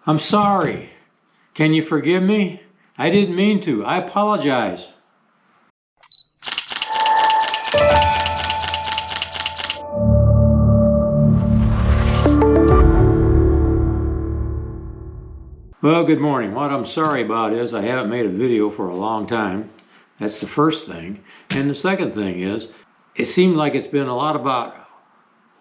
I'm sorry. Can you forgive me? I didn't mean to. I apologize. Well, good morning. What I'm sorry about is I haven't made a video for a long time. That's the first thing. And the second thing is, it seemed like it's been a lot about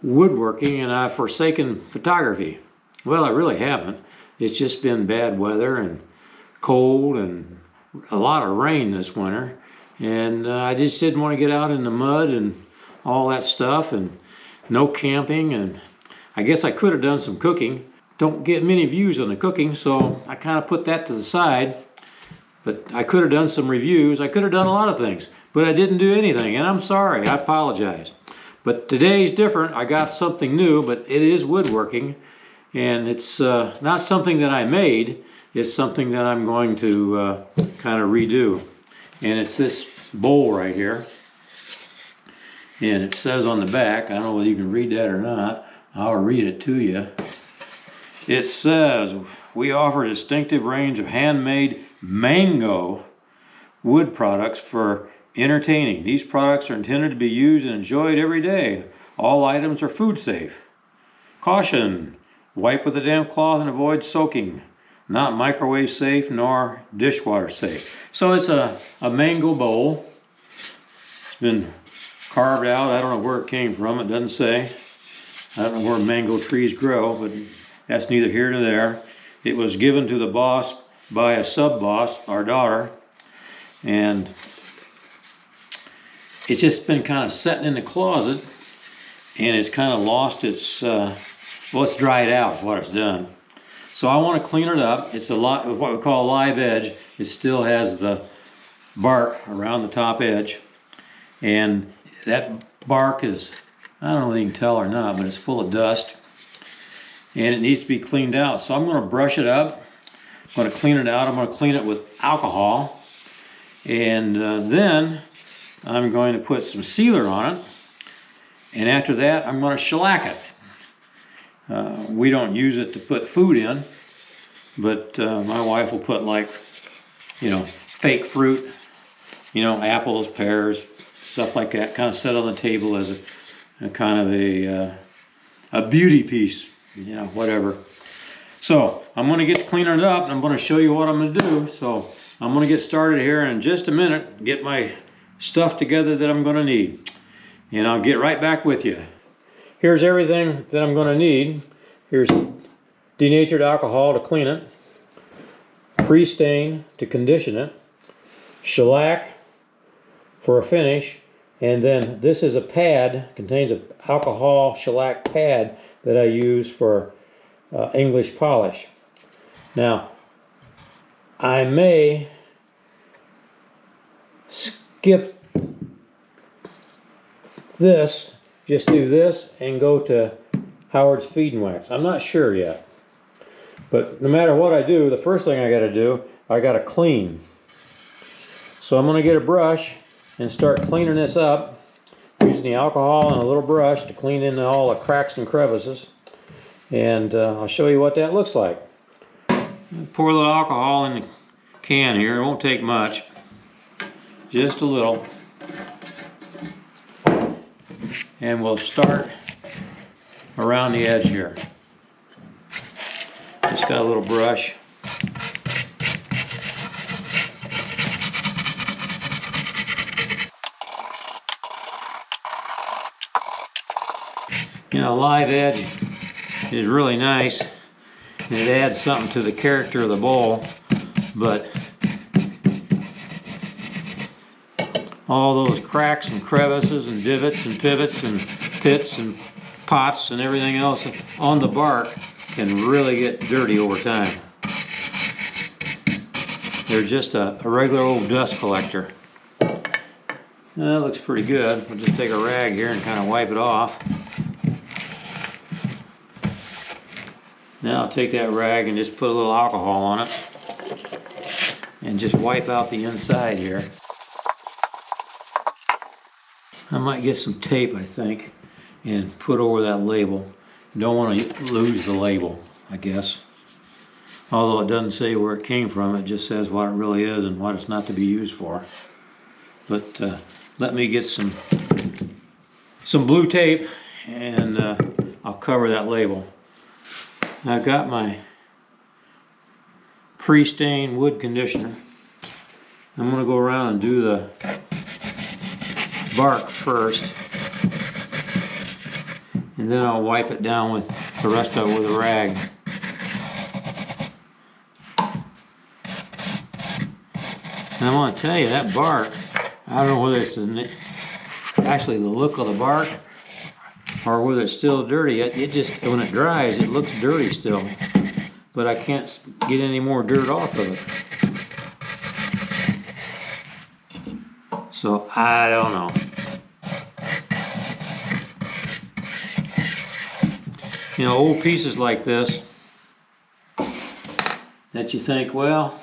woodworking and I've forsaken photography. Well, I really haven't. It's just been bad weather and cold and a lot of rain this winter. And I just didn't want to get out in the mud and all that stuff, and no camping. And I guess I could have done some cooking. Don't get many views on the cooking, so I kind of put that to the side. But I could have done some reviews. I could have done a lot of things, but I didn't do anything, and I'm sorry. I apologize. But today's different. I got something new, but it is woodworking, and it's not something that I made. It's something that I'm going to kind of redo. And it's this bowl right here. And it says on the back, I don't know whether you can read that or not. I'll read it to you. It says, we offer a distinctive range of handmade mango wood products for entertaining. These products are intended to be used and enjoyed every day. All items are food safe. Caution, wipe with a damp cloth and avoid soaking. Not microwave safe nor dishwater safe. So it's a mango bowl. It's been carved out. I don't know where it came from. It doesn't say. I don't know where mango trees grow, but that's neither here nor there. It was given to the boss by a sub-boss, our daughter, and it's just been kind of sitting in the closet, and it's kind of lost its, well, it's dried out is what it's done. So I want to clean it up. It's what we call a live edge. It still has the bark around the top edge, and that bark is, I don't know if you can tell or not, but it's full of dust. And it needs to be cleaned out. So I'm going to brush it up. I'm going to clean it out. I'm going to clean it with alcohol. And then I'm going to put some sealer on it. And after that, I'm going to shellac it. We don't use it to put food in, but my wife will put, like, you know, fake fruit, you know, apples, pears, stuff like that, kind of set on the table as a kind of a beauty piece. You know, whatever. So I'm going to get to cleaning it up, and I'm going to show you what I'm going to do. So I'm going to get started here in just a minute, get my stuff together that I'm going to need, and I'll get right back with you. Here's everything that I'm going to need. Here's denatured alcohol to clean it, pre-stain to condition it, shellac for a finish, and then this is a pad, contains an alcohol shellac pad that I use for English polish. Now, I may skip this, just do this and go to Howard's Feed and Wax. I'm not sure yet. But no matter what I do, the first thing I got to do, I got to clean. So I'm going to get a brush and start cleaning this up, using the alcohol and a little brush to clean in all the cracks and crevices. And I'll show you what that looks like. Pour a little alcohol in the can here. It won't take much. Just a little. And we'll start around the edge here. Just got a little brush. You know, live edge is really nice. It adds something to the character of the bowl, but all those cracks and crevices and divots and pivots and pits and pots and everything else on the bark can really get dirty over time. They're just a regular old dust collector. That looks pretty good. We'll just take a rag here and kind of wipe it off. Now I'll take that rag and just put a little alcohol on it and just wipe out the inside here. I might get some tape, I think, and put over that label. Don't want to lose the label, I guess. Although it doesn't say where it came from, it just says what it really is and what it's not to be used for. But let me get some blue tape and I'll cover that label. I've got my pre-stained wood conditioner. I'm going to go around and do the bark first, and then I'll wipe it down with the rest of it with a rag. And I want to tell you, that bark, I don't know whether it's actually the look of the bark or whether it's still dirty. It just, when it dries, it looks dirty still, but I can't get any more dirt off of it. So I don't know. You know, old pieces like this that you think, well,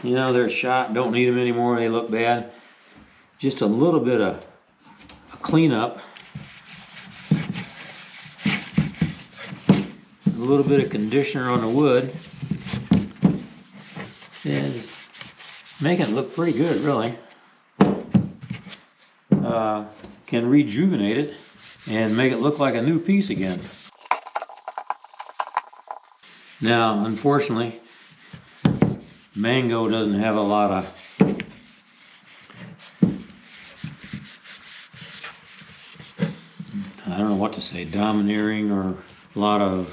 you know, they're shot, don't need them anymore, they look bad. Just a little bit of a cleanup, a little bit of conditioner on the wood, and making it look pretty good, really. Can rejuvenate it and make it look like a new piece again. Now, unfortunately, mango doesn't have a lot of I don't know what to say, domineering or a lot of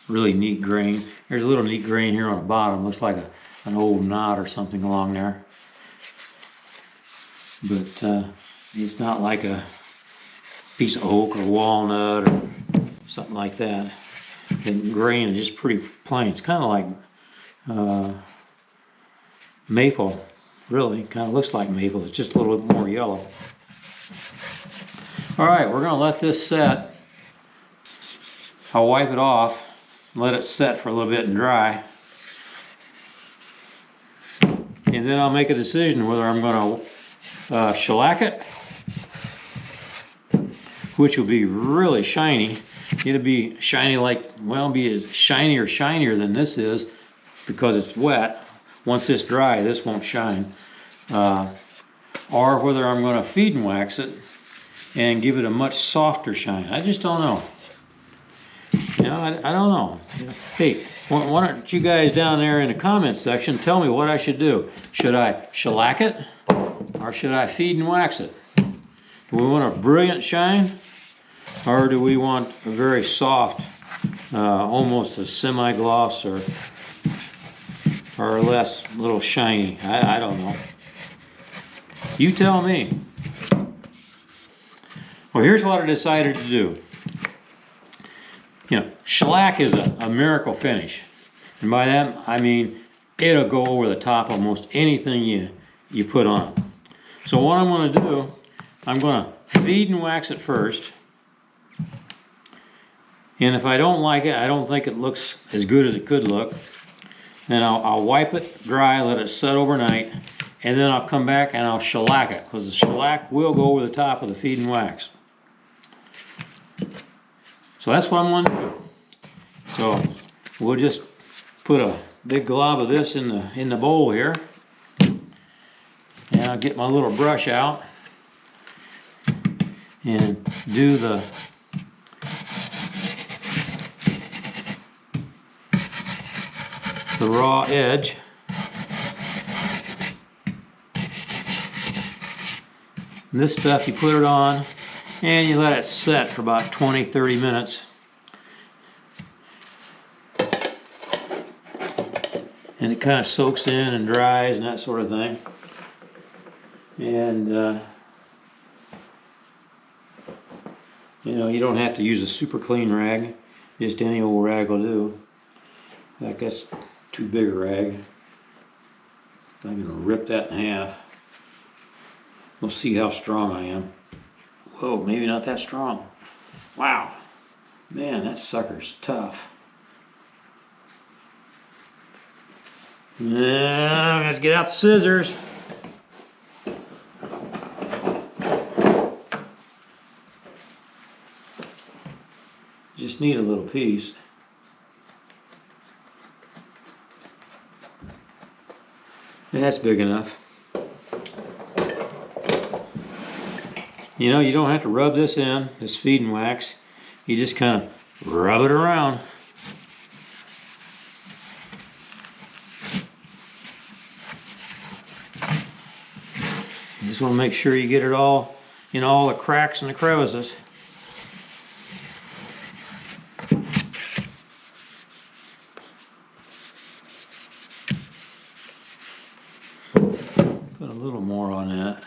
really neat grain. There's a little neat grain here on the bottom, looks like an old knot or something along there. But it's not like a piece of oak or walnut or something like that. The grain is just pretty plain. It's kind of like maple, really. Kind of looks like maple. It's just a little bit more yellow. All right, we're going to let this set. I'll wipe it off, let it set for a little bit and dry. And then I'll make a decision whether I'm going to shellac it, which will be really shiny. It'll be shiny like, well, be as shiny or shinier than this is because it's wet. Once it's dry, this won't shine. Or whether I'm going to feed and wax it and give it a much softer shine. I just don't know. You know, I don't know. Hey, why don't you guys down there in the comments section tell me what I should do. Should I shellac it or should I feed and wax it? Do we want a brilliant shine or do we want a very soft, almost a semi-gloss or less, little shiny? I don't know. You tell me. Well, here's what I decided to do. You know, shellac is a miracle finish. And by that, I mean, it'll go over the top of almost anything you put on it. So what I'm going to do, I'm going to feed and wax it first. And if I don't like it, I don't think it looks as good as it could look, then I'll wipe it dry, let it set overnight, and then I'll come back and I'll shellac it, because the shellac will go over the top of the feed and wax. So that's what I'm going to do. So we'll just put a big glob of this in the bowl here. And I'll get my little brush out and do the raw edge. And this stuff, you put it on and you let it set for about 20-30 minutes. And it kind of soaks in and dries and that sort of thing. And you know, you don't have to use a super clean rag, just any old rag will do. I guess too big a rag. I'm going to rip that in half. We'll see how strong I am. Whoa, maybe not that strong. Wow. Man, that sucker's tough. Now, I got to get out the scissors. Just need a little piece. That's big enough. You know, you don't have to rub this in, this feeding wax. You just kind of rub it around. You just want to make sure you get it all in all the cracks and the crevices. Put a little more on that.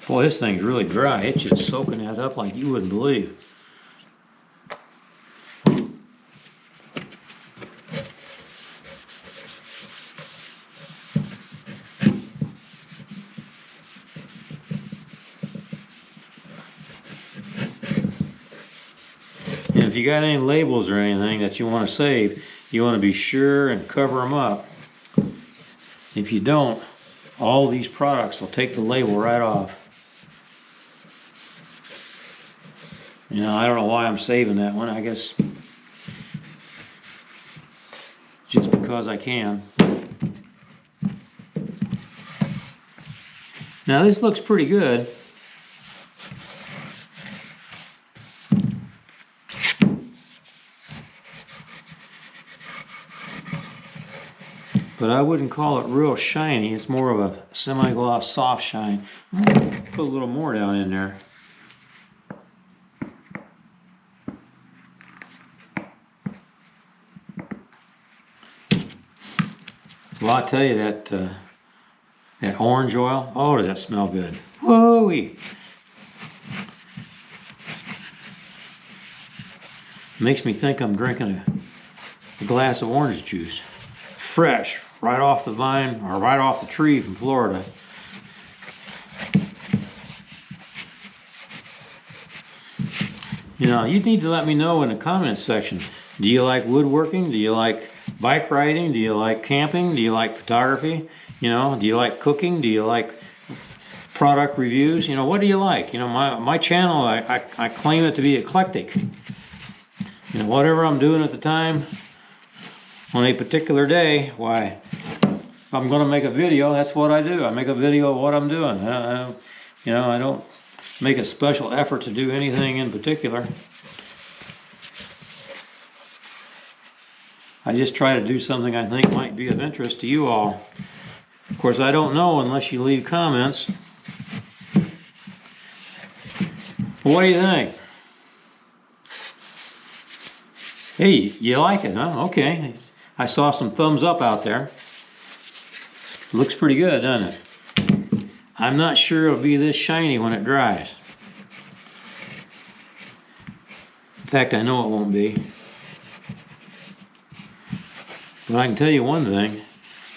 Boy, this thing's really dry. It's just soaking that up like you wouldn't believe. And if you got any labels or anything that you want to save, you want to be sure and cover them up. If you don't, all these products will take the label right off. You know, I don't know why I'm saving that one. I guess just because I can. Now this looks pretty good. But I wouldn't call it real shiny. It's more of a semi-gloss soft shine. Put a little more down in there. Well, I'll tell you that orange oil, oh, does that smell good. Whoa-wee. Makes me think I'm drinking a glass of orange juice. Fresh, right off the vine, or right off the tree from Florida. You know, you need to let me know in the comments section. Do you like woodworking? Do you like bike riding? Do you like camping? Do you like photography? You know, do you like cooking? Do you like product reviews? You know, what do you like? You know, my channel, I claim it to be eclectic. You know, whatever I'm doing at the time, on a particular day, why, if I'm going to make a video, that's what I do. I make a video of what I'm doing. You know, I don't make a special effort to do anything in particular. I just try to do something I think might be of interest to you all. Of course, I don't know unless you leave comments. What do you think? Hey, you like it, huh? Okay. I saw some thumbs up out there. Looks pretty good, doesn't it? I'm not sure it'll be this shiny when it dries. In fact, I know it won't be. But I can tell you one thing.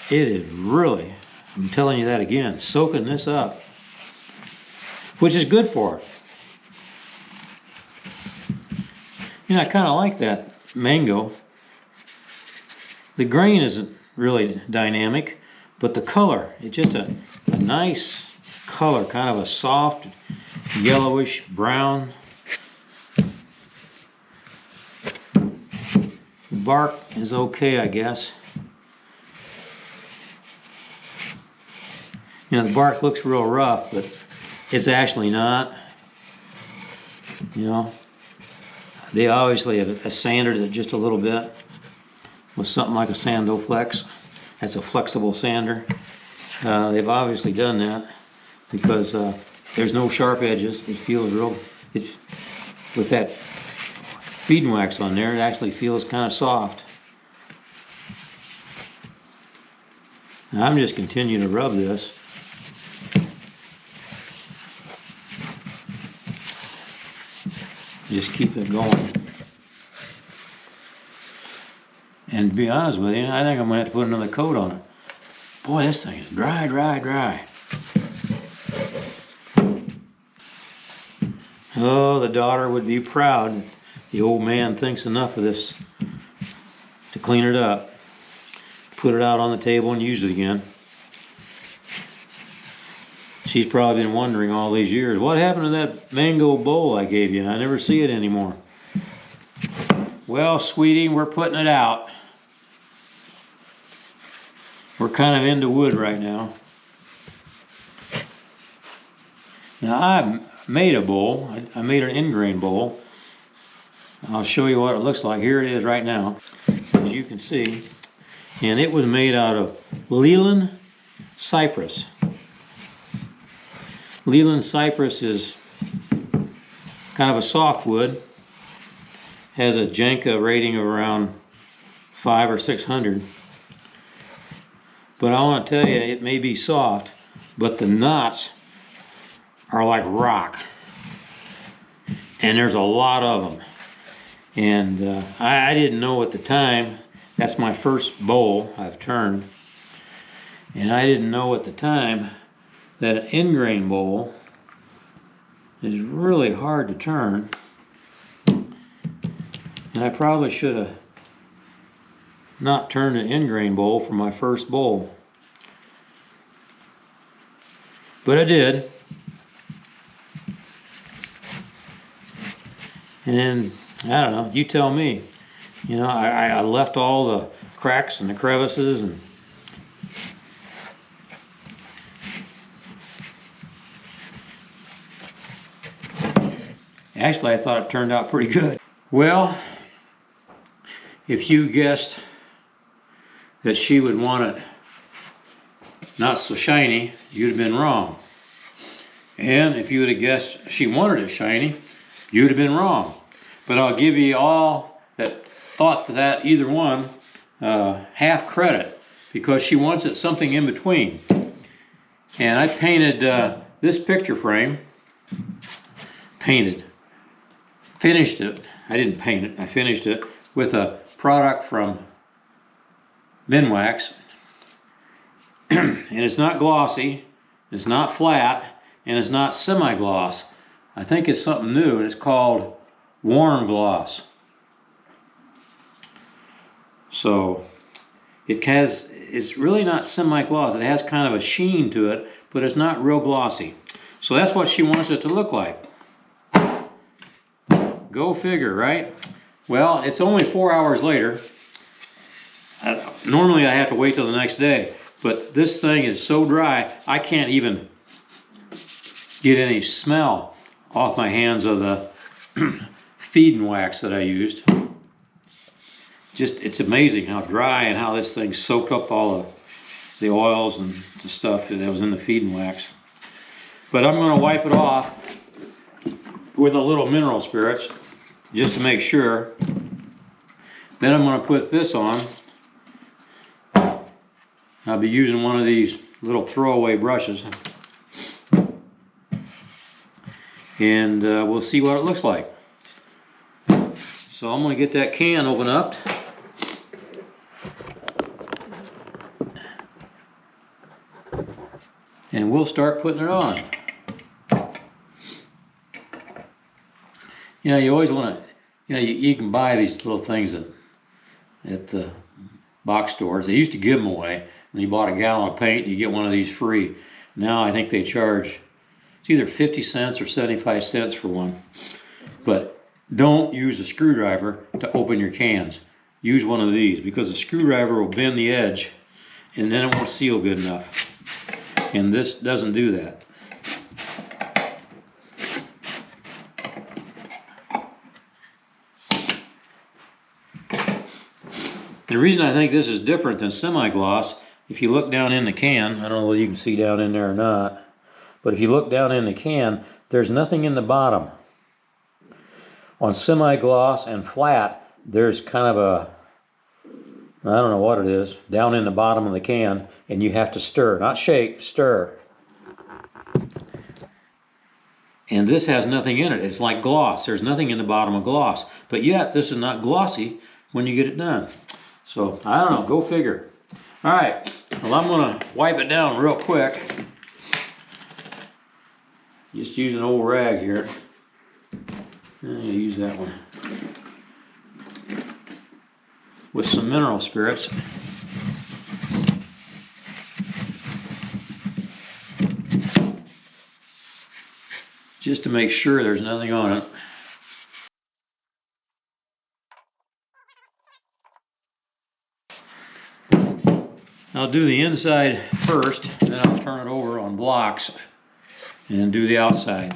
It is really, I'm telling you that again, soaking this up. Which is good for it. You know, I kind of like that mango. The grain isn't really dynamic, but the color, it's just a nice color, kind of a soft, yellowish brown. The bark is okay, I guess. You know, the bark looks real rough, but it's actually not. You know, they obviously have sanded it just a little bit with something like a Sandoflex. That's a flexible sander. They've obviously done that because there's no sharp edges. It feels real, with that feeding wax on there, it actually feels kind of soft. Now I'm just continuing to rub this. Just keep it going. And to be honest with you, I think I'm going to have to put another coat on it. Boy, this thing is dry, dry, dry. Oh, the daughter would be proud. The old man thinks enough of this to clean it up. put it out on the table and use it again. She's probably been wondering all these years, what happened to that mango bowl I gave you? I never see it anymore. Well, sweetie, we're putting it out. We're kind of into wood right now. Now, I made a bowl. I made an ingrain bowl. I'll show you what it looks like. Here it is right now, as you can see. And it was made out of Leland cypress. Leland cypress is kind of a softwood. Has a Janka rating of around 500 or 600. But I want to tell you, it may be soft, but the knots are like rock. And there's a lot of them. And I didn't know at the time, that's my first bowl I've turned. And I didn't know at the time that an ingrain bowl is really hard to turn. And I probably should have not turned an ingrain bowl for my first bowl. But I did. And I don't know, you tell me. You know, I left all the cracks and the crevices and actually I thought it turned out pretty good. Well, if you guessed that she would want it not so shiny, you'd have been wrong. And if you would have guessed she wanted it shiny, you'd have been wrong. But I'll give you all that thought that either one half credit, because she wants it something in between. And I painted this picture frame. Finished it. I didn't paint it. I finished it with a product from MinWax. And it's not glossy, it's not flat, and it's not semi-gloss. I think it's something new, and it's called warm gloss. So it's really not semi-gloss. It has kind of a sheen to it, but it's not real glossy. So that's what she wants it to look like. Go figure, right? Well, it's only 4 hours later. Normally I have to wait till the next day, but this thing is so dry, I can't even get any smell off my hands of the feeding wax that I used. Just, it's amazing how dry and how this thing soaked up all of the oils and the stuff that was in the feeding wax. But I'm going to wipe it off with a little mineral spirits just to make sure. Then I'm going to put this on. I'll be using one of these little throwaway brushes. And we'll see what it looks like. So I'm going to get that can open up. And we'll start putting it on. You know, you always want to, you know, you can buy these little things at the box stores. They used to give them away. When you bought a gallon of paint, you get one of these free. Now I think they charge, it's either 50 cents or 75 cents for one. But don't use a screwdriver to open your cans. Use one of these, because the screwdriver will bend the edge and then it won't seal good enough. And this doesn't do that. The reason I think this is different than semi-gloss, if you look down in the can, I don't know whether you can see down in there or not, but if you look down in the can, there's nothing in the bottom. On semi-gloss and flat, there's kind of a, I don't know what it is, down in the bottom of the can, and you have to stir, not shake, stir. And this has nothing in it. It's like gloss. There's nothing in the bottom of gloss. But yet, this is not glossy when you get it done. So, I don't know, go figure. All right, well, I'm gonna wipe it down real quick. Just use an old rag here. Use that one. With some mineral spirits. just to make sure there's nothing on it. I'll do the inside first, then I'll turn it over on blocks and do the outside.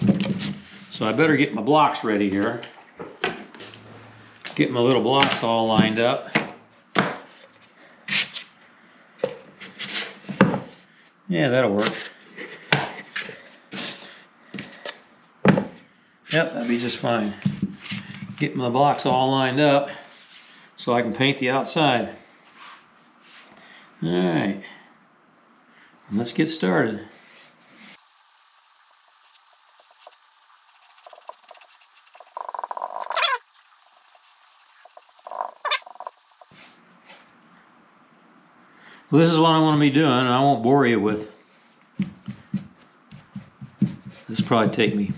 So I better get my blocks ready here. Get my little blocks all lined up. Yeah, that'll work. Yep, that'd be just fine. Get my blocks all lined up so I can paint the outside. All right, let's get started. Well, this is what I'm going to be doing. I won't bore you with. This will probably take me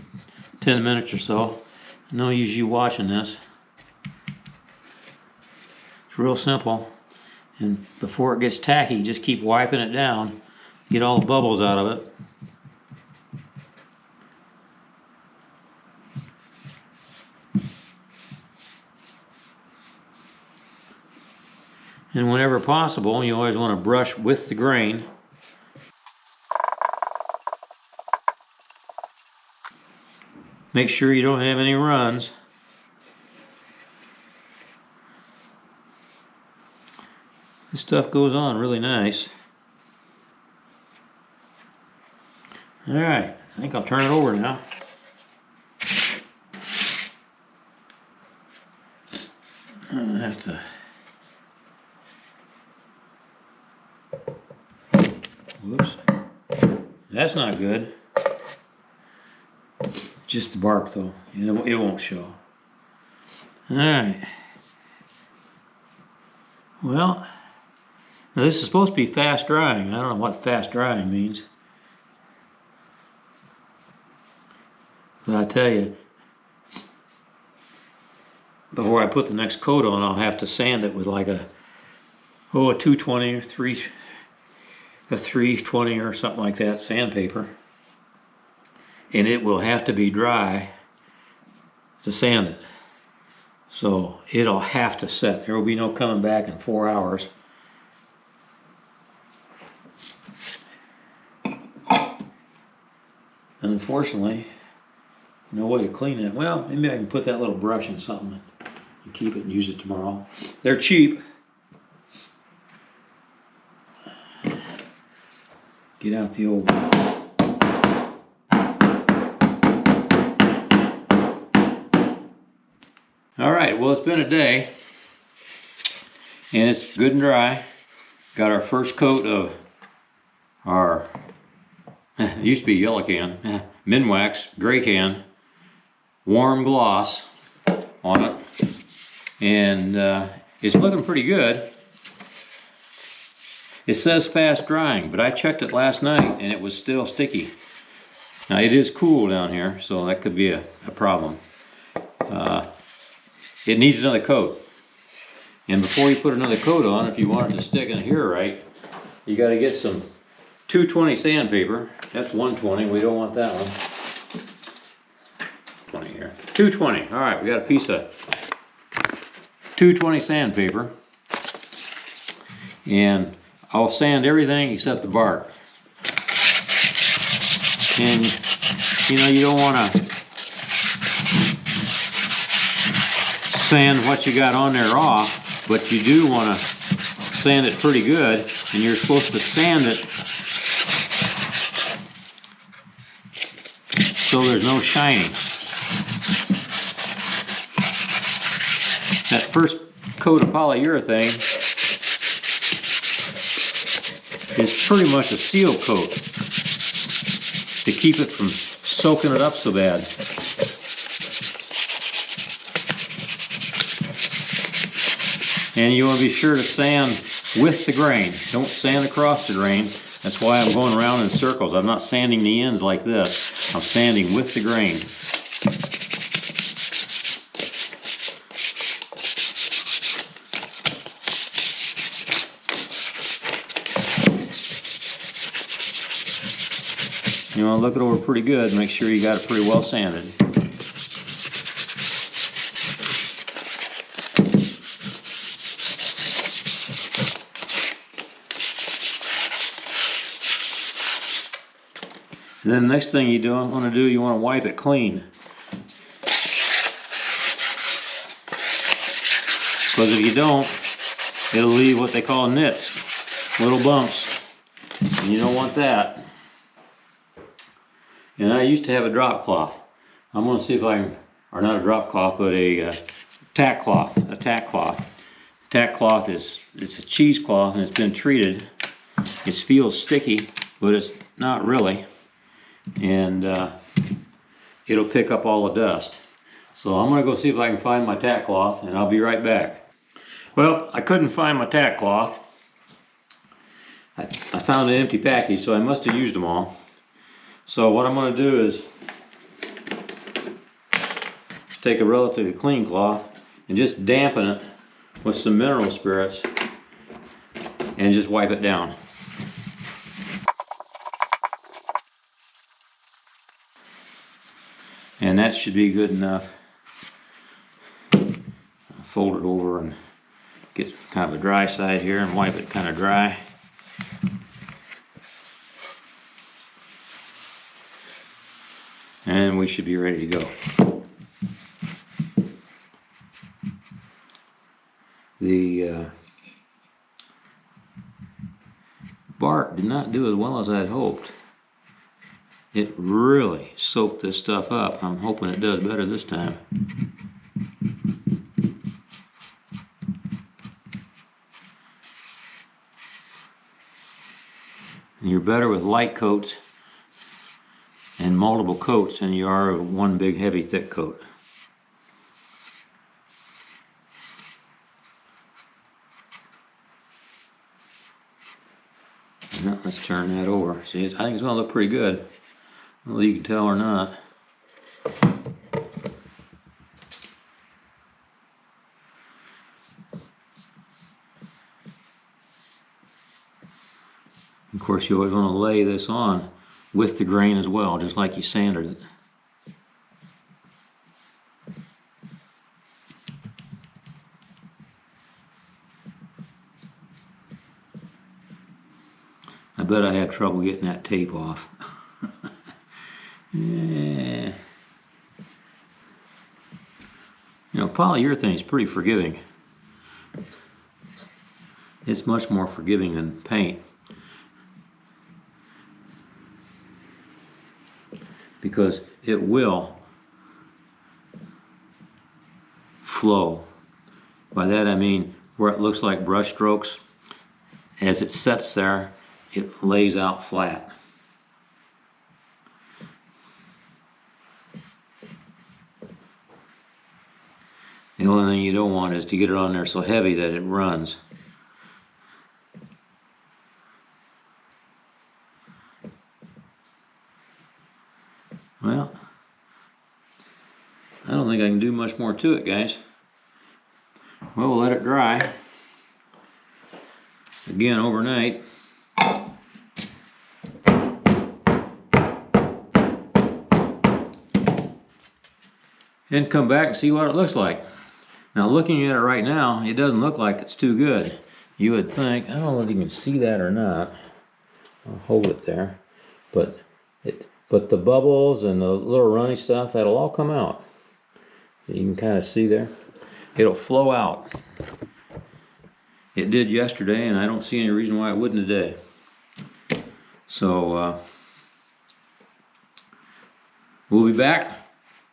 10 minutes or so. No use you watching this. It's real simple. And before it gets tacky, just keep wiping it down. Get all the bubbles out of it. And whenever possible, you always want to brush with the grain. Make sure you don't have any runs. This stuff goes on really nice. All right, I think I'll turn it over now. I have to. Whoops. That's not good. Just the bark though. It won't show. All right. Well, now this is supposed to be fast drying. I don't know what fast drying means. But I tell you, before I put the next coat on, I'll have to sand it with like a 220 or a 320 or something like that sandpaper. And it will have to be dry to sand it. So it'll have to set. There will be no coming back in 4 hours. And unfortunately, no way to clean it. Well, maybe I can put that little brush in something and keep it and use it tomorrow. They're cheap. Get out the old one. All right, well, it's been a day and it's good and dry. Got our first coat of our, it used to be yellow can, MinWax, gray can, warm gloss on it. And it's looking pretty good. It says fast drying, but I checked it last night and it was still sticky. Now it is cool down here, so that could be a problem. It needs another coat. And before you put another coat on, if you want it to stick in here right, you got to get some 220 sandpaper. That's 120, we don't want that one. 20 here. 220, all right, we got a piece of 220 sandpaper. And I'll sand everything except the bark. And you know, you don't want to sand what you got on there off, but you do want to sand it pretty good, and you're supposed to sand it so there's no shining. That first coat of polyurethane is pretty much a seal coat to keep it from soaking it up so bad. And you want to be sure to sand with the grain. Don't sand across the grain. That's why I'm going around in circles. I'm not sanding the ends like this. I'm sanding with the grain. You want to look it over pretty good, make sure you got it pretty well sanded. And then the next thing you want to wipe it clean. Because if you don't, it'll leave what they call nits, little bumps. And you don't want that. And I used to have a drop cloth. I'm going to see if I can, or not a drop cloth, but a tack cloth. A tack cloth. Tack cloth it's a cheesecloth and it's been treated. It feels sticky, but it's not really. And it'll pick up all the dust. So I'm going to go see if I can find my tack cloth, and I'll be right back. Well, I couldn't find my tack cloth. I found an empty package, so I must have used them all. So what I'm going to do is take a relatively clean cloth and just dampen it with some mineral spirits and just wipe it down. And that should be good enough. Fold it over and get kind of a dry side here and wipe it kind of dry. And we should be ready to go. The bark did not do as well as I'd hoped. It really soaked this stuff up. I'm hoping it does better this time. And you're better with light coats and multiple coats than you are with one big heavy thick coat. Now let's turn that over. See, I think it's going to look pretty good. Well, you can tell or not. Of course, you always want to lay this on with the grain as well, just like you sanded it. I bet I had trouble getting that tape off. Yeah. You know, polyurethane is pretty forgiving. It's much more forgiving than paint. Because it will flow. By that I mean where it looks like brush strokes, as it sets there, it lays out flat. The only thing you don't want is to get it on there so heavy that it runs. Well, I don't think I can do much more to it, guys. Well, we'll let it dry. Again, overnight. And come back and see what it looks like. Now, looking at it right now, it doesn't look like it's too good. You would think, I don't know if you can see that or not. I'll hold it there. But the bubbles and the little runny stuff, that'll all come out. You can kind of see there. It'll flow out. It did yesterday, and I don't see any reason why it wouldn't today. So, we'll be back.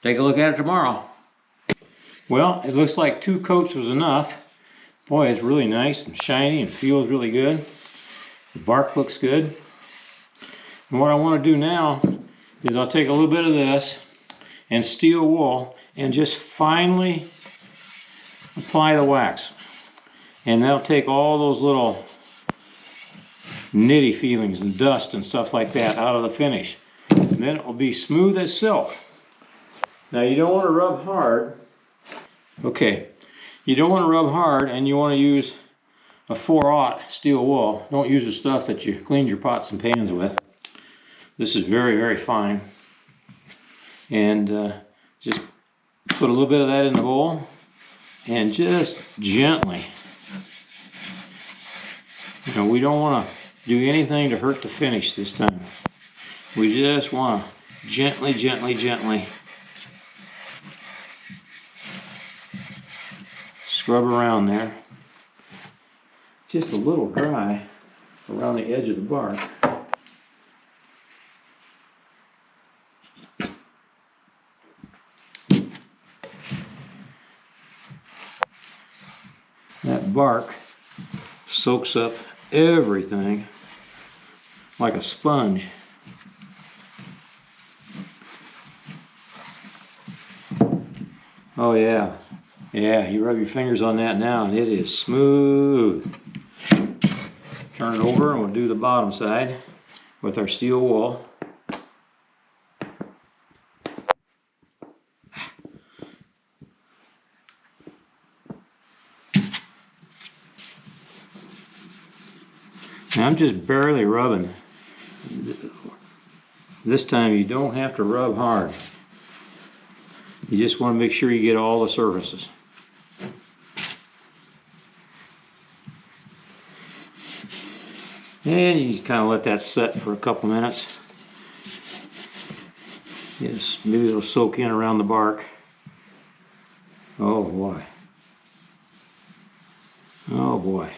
Take a look at it tomorrow. Well, it looks like 2 coats was enough. Boy, it's really nice and shiny and feels really good. The bark looks good. And what I want to do now is I'll take a little bit of this and steel wool and just finely apply the wax. And that'll take all those little nitty feelings and dust and stuff like that out of the finish. And then it will be smooth as silk. Now you don't want to rub hard. Okay, you don't want to rub hard, and you want to use a 4/0 steel wool. Don't use the stuff that you cleaned your pots and pans with. This is very, very fine. And just put a little bit of that in the bowl and just gently. You know, we don't want to do anything to hurt the finish this time. We just want to gently, gently, gently scrub around there. Just a little dry around the edge of the bark. That bark soaks up everything like a sponge. Oh yeah, yeah, you rub your fingers on that now and it is smooth. Turn it over and we'll do the bottom side with our steel wool. Now I'm just barely rubbing. This time you don't have to rub hard. You just want to make sure you get all the surfaces. And you kind of let that set for a couple minutes. Yes, maybe it'll soak in around the bark. Oh boy. Oh boy.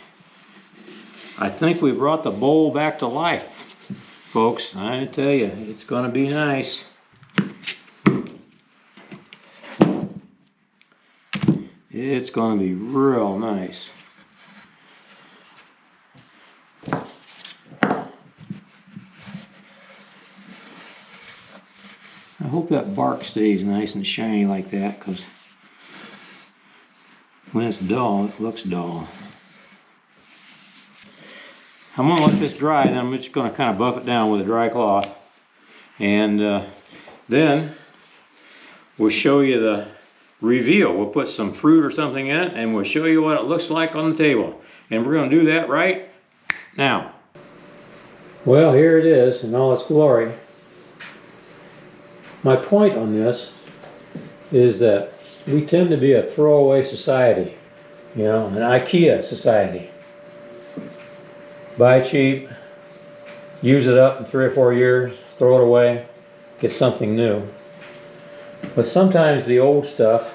I think we brought the bowl back to life, folks. I tell you, it's going to be nice. It's going to be real nice. I hope that bark stays nice and shiny like that, because when it's dull, it looks dull. I'm going to let this dry, then I'm just going to kind of buff it down with a dry cloth. And then we'll show you the reveal. We'll put some fruit or something in it and we'll show you what it looks like on the table. And we're going to do that right now. Well, here it is in all its glory. My point on this is that we tend to be a throwaway society, you know, an IKEA society. Buy cheap, use it up in 3 or 4 years, throw it away, get something new. But sometimes the old stuff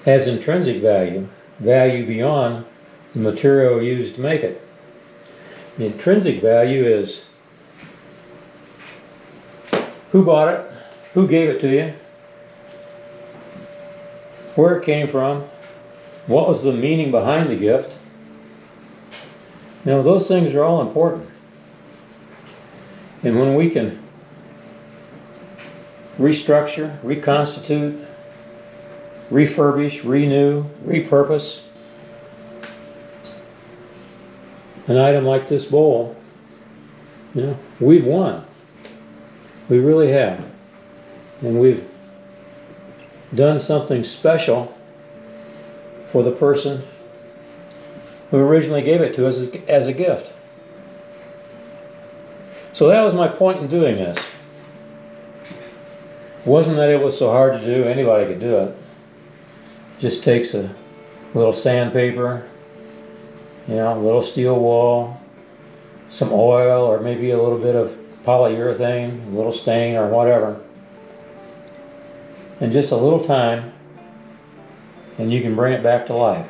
has intrinsic value, value beyond the material used to make it. The intrinsic value is who bought it, who gave it to you, where it came from, what was the meaning behind the gift. You know, those things are all important. And when we can restructure, reconstitute, refurbish, renew, repurpose an item like this bowl, you know, we've won. We really have. And we've done something special for the person who originally gave it to us as a gift. So that was my point in doing this. It wasn't that it was so hard to do, anybody could do it. Just takes a little sandpaper, you know, a little steel wool, some oil, or maybe a little bit of polyurethane, a little stain or whatever. And just a little time, and you can bring it back to life.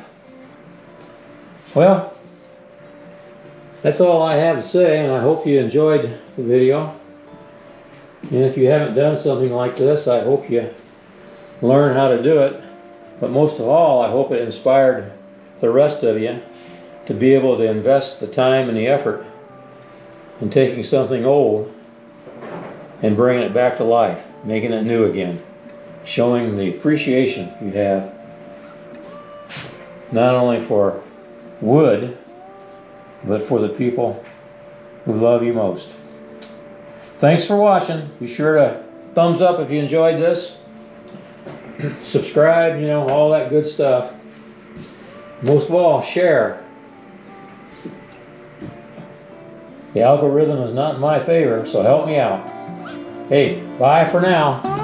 Well, that's all I have to say, and I hope you enjoyed the video. And if you haven't done something like this, I hope you learn how to do it. But most of all, I hope it inspired the rest of you to be able to invest the time and the effort in taking something old and bringing it back to life, making it new again, showing the appreciation you have not only for wood, but for the people who love you most. Thanks for watching. Be sure to thumbs up if you enjoyed this. Subscribe, you know, all that good stuff. Most of all, share. The algorithm is not in my favor, so help me out. Hey, bye for now.